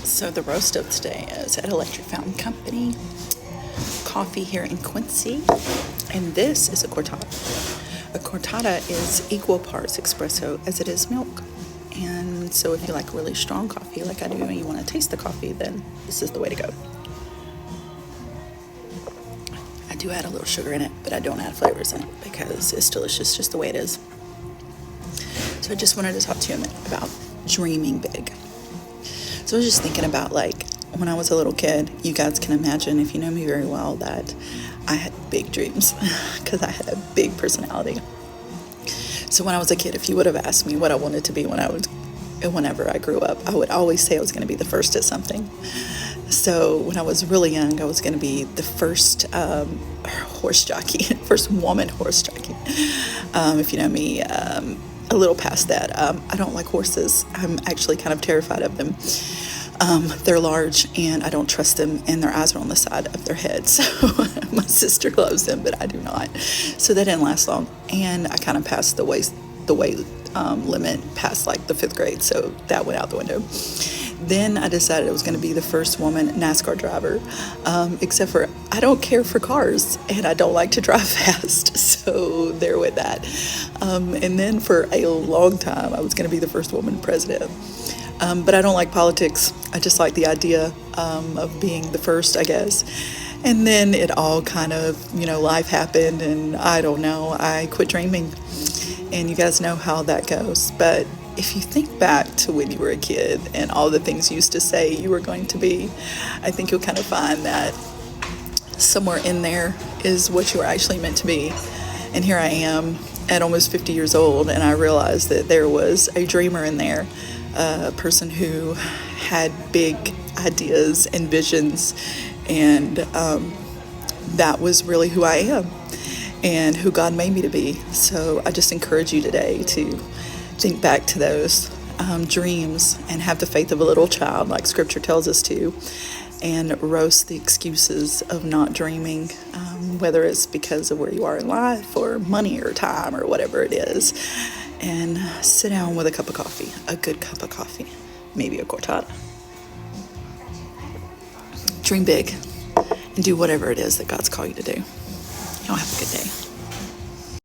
So the roast of today is at Electric Fountain Company coffee here in Quincy, and this is a Cortado. A Cortado is equal parts espresso as it is milk, and so if you like really strong coffee like I do and you want to taste the coffee, then this is the way to go. I do add a little sugar in it, but I don't add flavors in it because it's delicious just the way it is. So I just wanted to talk to you a minute about dreaming big. So I was just thinking about, like, when I was a little kid, you guys can imagine, if you know me very well, that I had big dreams because I had a big personality. So when I was a kid, if you would have asked me what I wanted to be whenever I grew up, I would always say I was going to be the first at something. So when I was really young, I was going to be the first horse jockey, first woman horse jockey. If you know me, a little past that, I don't like horses. I'm actually kind of terrified of them. They're large and I don't trust them, and their eyes are on the side of their head. So my sister loves them, but I do not. So that didn't last long, and I kind of passed the weight limit past like the 5th grade, so that went out the window. Then I decided I was going to be the first woman NASCAR driver, except for I don't care for cars and I don't like to drive fast, so there with that. And then for a long time I was going to be the first woman president, but I don't like politics. I just like the idea of being the first, I guess. And then it all kind of, life happened, and I don't know, I quit dreaming, and you guys know how that goes. But if you think back to when you were a kid and all the things you used to say you were going to be, I think you'll kind of find that somewhere in there is what you were actually meant to be. And here I am at almost 50 years old, and I realized that there was a dreamer in there, a person who had big ideas and visions, and that was really who I am and who God made me to be. So I just encourage you today to think back to those dreams and have the faith of a little child, like Scripture tells us to, and roast the excuses of not dreaming, whether it's because of where you are in life or money or time or whatever it is, and sit down with a cup of coffee, a good cup of coffee, maybe a Cortado. Dream big and do whatever it is that God's called you to do. Y'all have a good day.